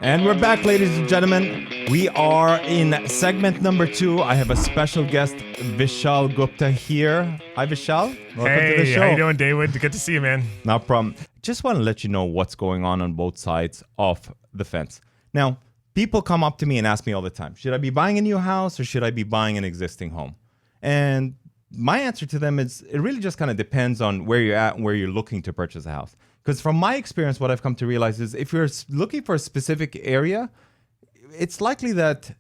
And we're back, ladies and gentlemen. We are in segment number 2. I have a special guest, Vishaal Gupta here. Hi, Vishal. Welcome to the show. How you doing, Dawood? Good to see you, man. No problem. Just want to let you know what's going on both sides of the fence. Now, people come up to me and ask me all the time, should I be buying a new house or should I be buying an existing home? And my answer to them is it really just kind of depends on where you're at and where you're looking to purchase a house. Because from my experience, what I've come to realize is if you're looking for a specific area, it's likely that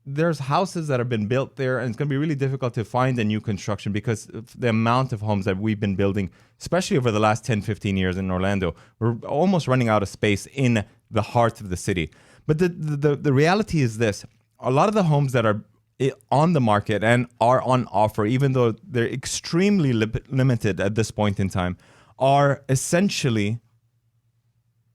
there's houses that have been built there and it's going to be really difficult to find a new construction because of the amount of homes that we've been building, especially over the last 10, 15 years in Orlando. We're almost running out of space in the heart of the city. But the reality is this. A lot of the homes that are on the market and are on offer, even though they're extremely limited at this point in time, are essentially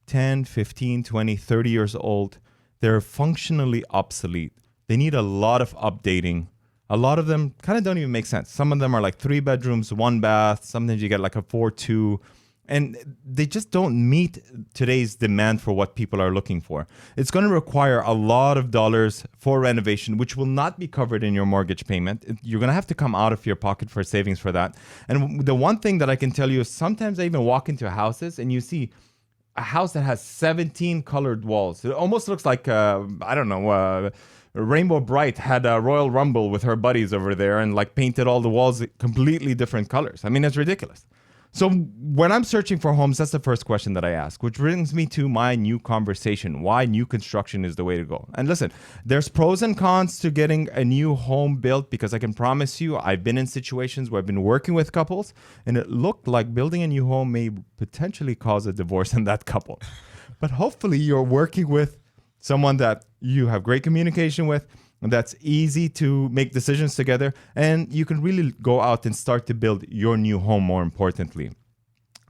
10, 15, 20, 30 years old. They're functionally obsolete. They need a lot of updating. A lot of them kind of don't even make sense. Some of them are like 3 bedrooms, 1 bath. Sometimes you get like a 4-2. And they just don't meet today's demand for what people are looking for. It's going to require a lot of dollars for renovation, which will not be covered in your mortgage payment. You're going to have to come out of your pocket for savings for that. And the one thing that I can tell you is sometimes I even walk into houses and you see a house that has 17 colored walls. It almost looks like, Rainbow Bright had a Royal Rumble with her buddies over there and like painted all the walls completely different colors. I mean, it's ridiculous. So when I'm searching for homes, that's the first question that I ask, which brings me to my new conversation, why new construction is the way to go. And listen, there's pros and cons to getting a new home built because I can promise you, I've been in situations where I've been working with couples and it looked like building a new home may potentially cause a divorce in that couple. But hopefully you're working with someone that you have great communication with, and that's easy to make decisions together, and you can really go out and start to build your new home more importantly.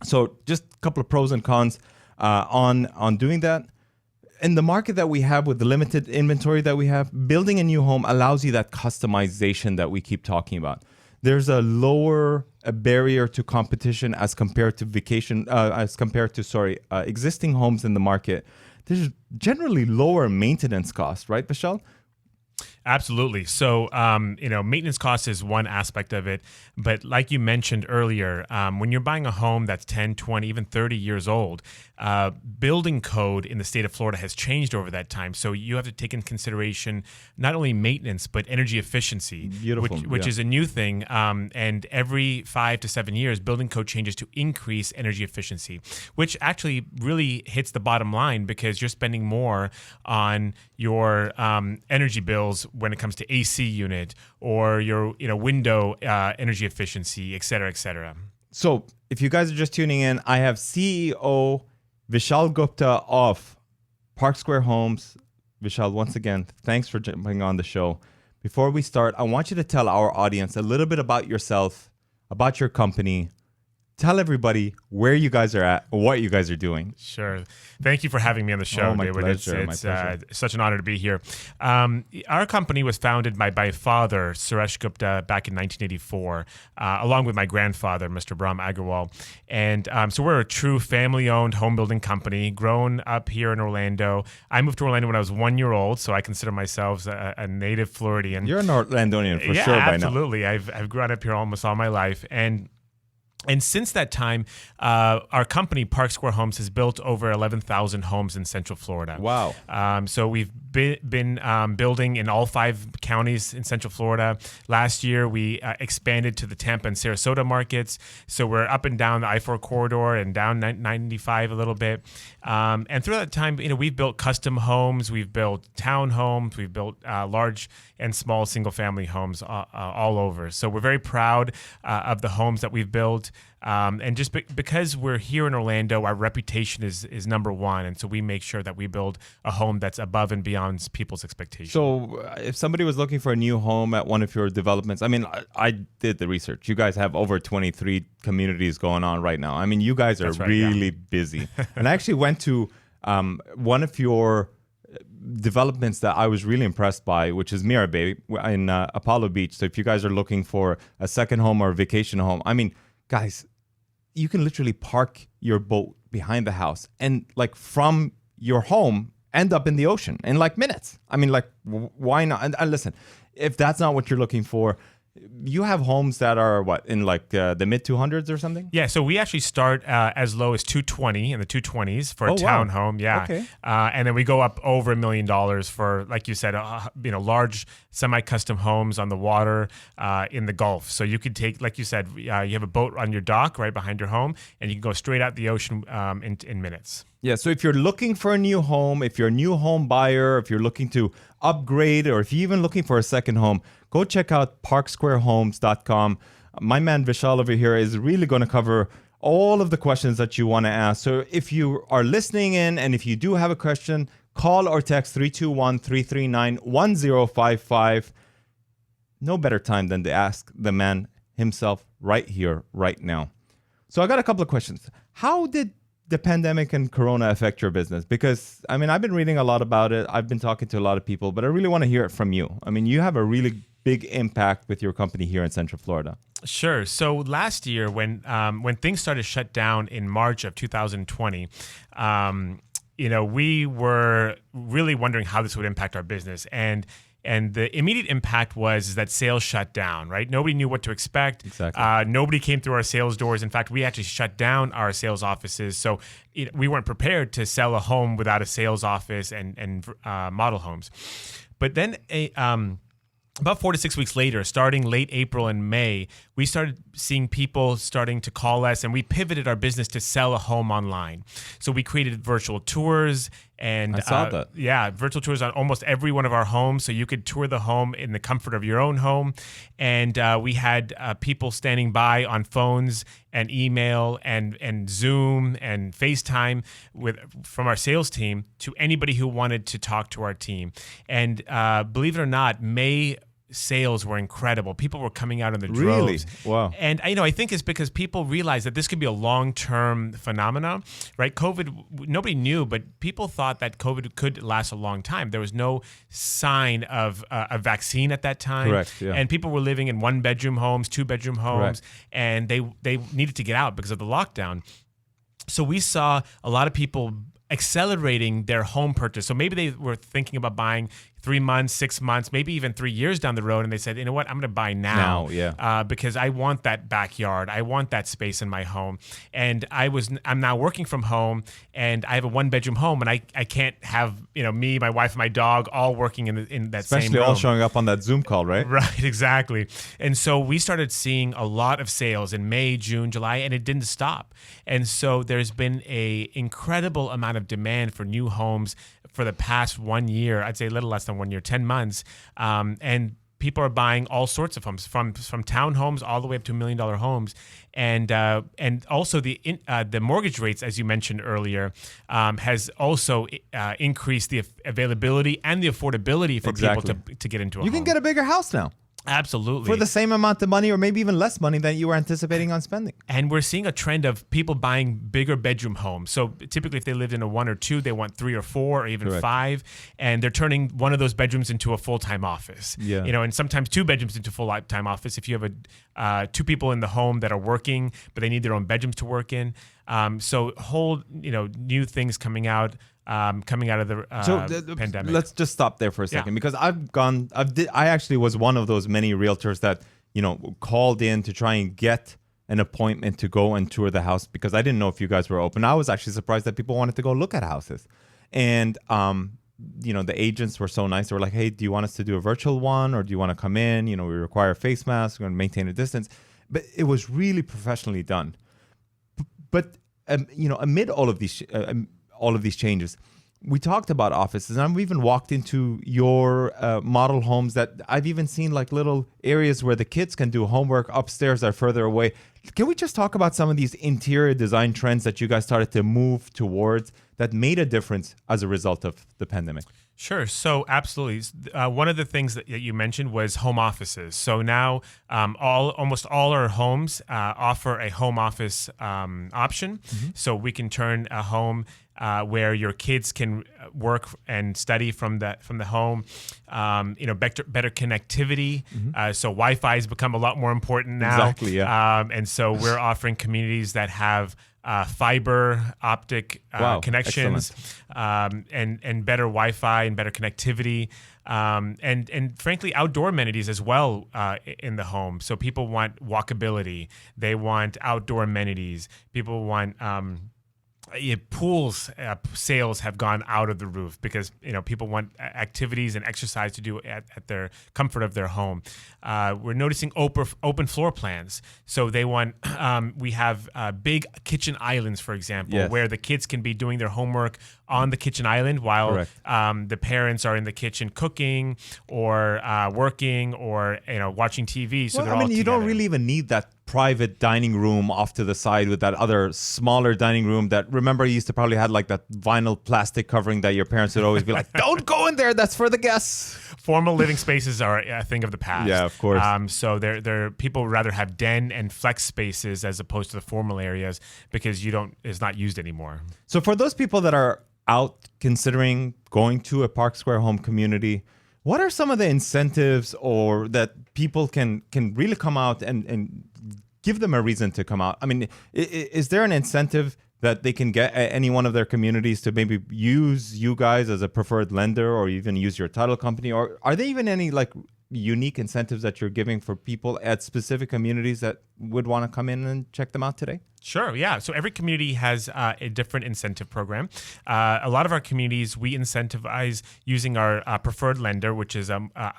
So just a couple of pros and cons on doing that. In the market that we have with the limited inventory that we have, building a new home allows you that customization that we keep talking about. There's a lower barrier to competition as compared to existing homes in the market. There's generally lower maintenance costs, right, Vishal? Absolutely. So, maintenance cost is one aspect of it. But like you mentioned earlier, when you're buying a home that's 10, 20, even 30 years old, building code in the state of Florida has changed over that time. So you have to take in consideration not only maintenance, but energy efficiency, which is a new thing. And every 5 to 7 years, building code changes to increase energy efficiency, which actually really hits the bottom line because you're spending more on your energy bills when it comes to AC unit or your window energy efficiency, et cetera, et cetera. So if you guys are just tuning in, I have CEO Vishaal Gupta of Park Square Homes. Vishal, once again, thanks for jumping on the show. Before we start, I want you to tell our audience a little bit about yourself, about your company. Tell everybody where you guys are at, what you guys are doing. Sure. Thank you for having me on the show, my David. Pleasure, It's such an honor to be here. Our company was founded by my father, Suresh Gupta, back in 1984, along with my grandfather, Mr. Brahm Agarwal. And so we're a true family-owned home building company, grown up here in Orlando. I moved to Orlando when I was 1 year old, so I consider myself a native Floridian. You're an Orlandonian for sure by now. Absolutely. I've grown up here almost all my life. And since that time, our company, Park Square Homes, has built over 11,000 homes in Central Florida. Wow. So we've been building in all 5 counties in Central Florida. Last year, we expanded to the Tampa and Sarasota markets. So we're up and down the I-4 corridor and down 95 a little bit. And throughout that time, we've built custom homes, we've built townhomes, we've built large and small single-family homes all over. So we're very proud of the homes that we've built. And just because we're here in Orlando, our reputation is number one. And so we make sure that we build a home that's above and beyond people's expectations. So if somebody was looking for a new home at one of your developments, I mean, I did the research. You guys have over 23 communities going on right now. I mean, you guys are really busy. And I actually went to one of your developments that I was really impressed by, which is Mira Bay in Apollo Beach. So if you guys are looking for a second home or a vacation home, I mean, guys, you can literally park your boat behind the house and like from your home end up in the ocean in like minutes. I mean, like, why not? And listen, if that's not what you're looking for, you have homes that are what, in like the mid 200s or something? Yeah, so we actually start as low as 220 in the 220s for a Oh, wow. townhome. Yeah, Okay. And then we go up over $1 million for, like you said, large semi-custom homes on the water in the Gulf. So you could take, like you said, you have a boat on your dock right behind your home, and you can go straight out the ocean in minutes. Yeah, so if you're looking for a new home, if you're a new home buyer, if you're looking to upgrade, or if you're even looking for a second home, go check out parksquarehomes.com. My man Vishal over here is really going to cover all of the questions that you want to ask. So if you are listening in and if you do have a question, call or text 321-339-1055. No better time than to ask the man himself right here, right now. So I got a couple of questions. How did the pandemic and Corona affect your business? Because, I mean, I've been reading a lot about it. I've been talking to a lot of people, but I really want to hear it from you. I mean, you have a really big impact with your company here in Central Florida. Sure. So last year, when things started to shut down in March of 2020, we were really wondering how this would impact our business. And the immediate impact was that sales shut down, right? Nobody knew what to expect. Exactly. Nobody came through our sales doors. In fact, we actually shut down our sales offices. So we weren't prepared to sell a home without a sales office and model homes. But then about 4 to 6 weeks later, starting late April and May, we started seeing people starting to call us, and we pivoted our business to sell a home online. So we created virtual tours, and I saw that. Yeah, virtual tours on almost every one of our homes. So you could tour the home in the comfort of your own home. And we had people standing by on phones and email and Zoom and FaceTime from our sales team to anybody who wanted to talk to our team. And believe it or not, May sales were incredible. People were coming out in the droves. Really? Wow. And I think it's because people realized that this could be a long-term phenomenon, right? COVID, nobody knew, but people thought that COVID could last a long time. There was no sign of a vaccine at that time. Correct, yeah. And people were living in 1-bedroom homes, 2-bedroom homes, Correct. and they needed to get out because of the lockdown. So we saw a lot of people accelerating their home purchase. So maybe they were thinking about buying 3 months, 6 months, maybe even 3 years down the road. And they said, you know what, I'm going to buy now. Because I want that backyard. I want that space in my home. And I'm now working from home, and I have a 1-bedroom home, and I can't have, me, my wife, and my dog all working in that same room. Especially all showing up on that Zoom call, right? Right, exactly. And so we started seeing a lot of sales in May, June, July, and it didn't stop. And so there's been a incredible amount of demand for new homes for the past 1 year. I'd say a little less than 1 year, 10 months. And people are buying all sorts of homes, from townhomes all the way up to $1 million homes. And also the mortgage rates, as you mentioned earlier, has also increased the availability and the affordability for people to get into a home. You can get a bigger house now. Absolutely. For the same amount of money, or maybe even less money than you were anticipating on spending. And we're seeing a trend of people buying bigger bedroom homes. So typically if they lived in a 1 or 2, they want 3 or 4 or even Correct. 5. And they're turning one of those bedrooms into a full-time office. Yeah. And sometimes 2 bedrooms into a full-time office if you have 2 people in the home that are working, but they need their own bedrooms to work in. So whole, new things coming out of the pandemic. Let's just stop there for a second, because I actually was one of those many realtors that, called in to try and get an appointment to go and tour the house, because I didn't know if you guys were open. I was actually surprised that people wanted to go look at houses. And, the agents were so nice. They were like, hey, do you want us to do a virtual one, or do you want to come in? We require face masks. We're going to maintain a distance. But it was really professionally done. But, amid all of these changes, we talked about offices, and I've even walked into your model homes that I've even seen like little areas where the kids can do homework upstairs that are further away. Can we just talk about some of these interior design trends that you guys started to move towards that made a difference as a result of the pandemic? Sure. So absolutely. One of the things that you mentioned was home offices. So now almost all our homes offer a home office option. Mm-hmm. So we can turn a home where your kids can work and study from the home. Better connectivity. Mm-hmm. So Wi-Fi has become a lot more important now. Exactly. Yeah. And so we're offering communities that have fiber optic Wow, connections, and better Wi-Fi and better connectivity, and frankly outdoor amenities as well in the home. So people want walkability, they want outdoor amenities, people want pools sales have gone out of the roof because people want activities and exercise to do at their comfort of their home. We're noticing open floor plans, so they want we have big kitchen islands, for example, Yes. where the kids can be doing their homework on the kitchen island while the parents are in the kitchen cooking or working or watching TV. So Well, I mean, you don't together. really even need that private dining room off to the side with that other smaller dining room that, remember, you used to probably had like that vinyl plastic covering that your parents would always be like, don't go in there, that's for the guests. Formal living spaces are a thing of the past. Yeah, of course. So they're people would rather have den and flex spaces as opposed to the formal areas because it's not used anymore. So for those people that are out considering going to a Park Square home community, what are some of the incentives or that people can really come out and give them a reason to come out? I mean, is there an incentive that they can get at any one of their communities to maybe use you guys as a preferred lender or even use your title company? Or are there even any like unique incentives that you're giving for people at specific communities that would want to come in and check them out today? Sure, yeah. So every community has a different incentive program. A lot of our communities, we incentivize using our preferred lender, which is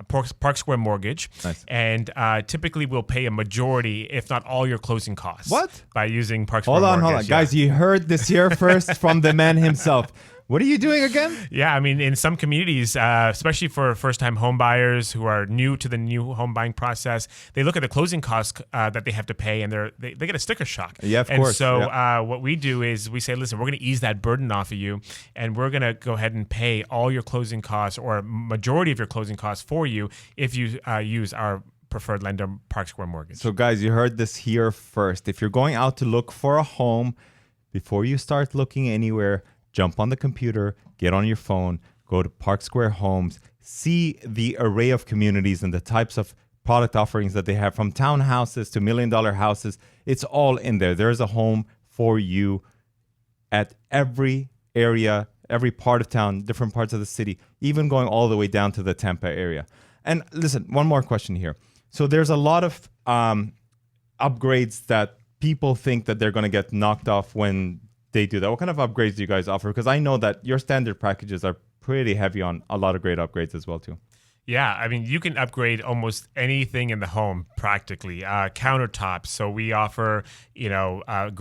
Park Square Mortgage. Nice. And typically we'll pay a majority, if not all, your closing costs. What? By using Park Square Mortgage. Hold on. Guys, you heard this here first from the man himself. What are you doing again? Yeah, I mean, in some communities, especially for first-time home buyers who are new to the new home buying process, they look at the closing costs that they have to pay, and they get a sticker shock. Yeah, of and course. So Yeah. what we do is we say, listen, we're going to ease that burden off of you, and we're going to go ahead and pay all your closing costs or a majority of your closing costs for you if you use our preferred lender, Park Square Mortgage. So guys, you heard this here first. If you're going out to look for a home, before you start looking anywhere, jump on the computer, get on your phone, go to Park Square Homes, see the array of communities and the types of product offerings that they have, from townhouses to $1 million houses. It's all in there. There's a home for you at every area, every part of town, different parts of the city, even going all the way down to the Tampa area. And listen, one more question here. So there's a lot of upgrades that people think that they're going to get knocked off when they do that. What kind of upgrades do you guys offer? Because I know that your standard packages are pretty heavy on a lot of great upgrades as well too. Yeah, I mean, you can upgrade almost anything in the home practically. Countertops. So we offer, a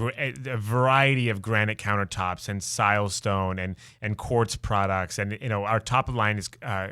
variety of granite countertops and silestone and quartz products. And, our top of the line is,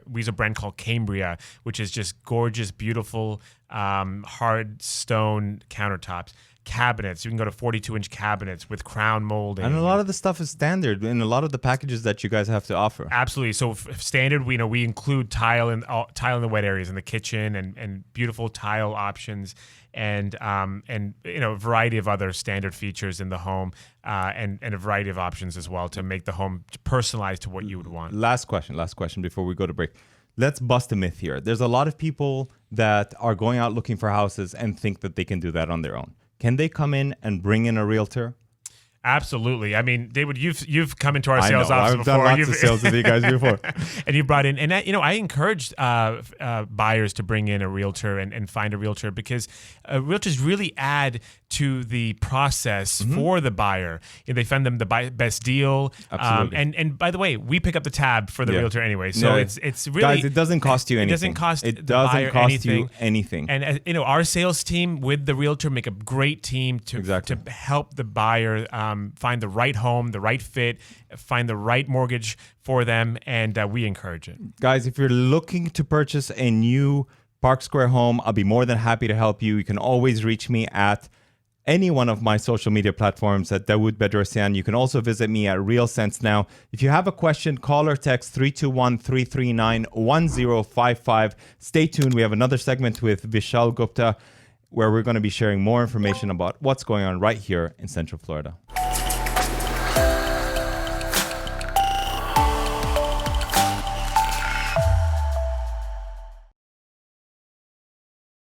we use a brand called Cambria, which is just gorgeous, beautiful, hard stone countertops. Cabinets. You can go to 42-inch cabinets with crown molding. And a lot of the stuff is standard in a lot of the packages that you guys have to offer. Absolutely. So standard, we include tile in the wet areas in the kitchen and beautiful tile options and a variety of other standard features in the home and a variety of options as well to make the home personalized to what you would want. Last question before we go to break. Let's bust a myth here. There's a lot of people that are going out looking for houses and think that they can do that on their own. Can they come in and bring in a realtor? Absolutely. I mean, Dawood, you've come into our I sales know. office I've before. done lots of sales with you guys before. And you brought in, and I encouraged buyers to bring in a realtor and find a realtor because realtors really add to the process for the buyer. They find them the best deal. Absolutely. And by the way, we pick up the tab for the realtor anyway. So it's really, guys, it doesn't cost you anything. It doesn't cost it the doesn't buyer cost you anything. And our sales team with the realtor make a great team to help the buyer find the right home, the right fit, find the right mortgage for them, and we encourage it. Guys, if you're looking to purchase a new Park Square home, I'll be more than happy to help you. You can always reach me at any one of my social media platforms at Dawood Bedrosian. You can also visit me at Real Sense Now. If you have a question, call or text 321-339-1055. Stay tuned. We have another segment with Vishal Gupta where we're going to be sharing more information about what's going on right here in Central Florida.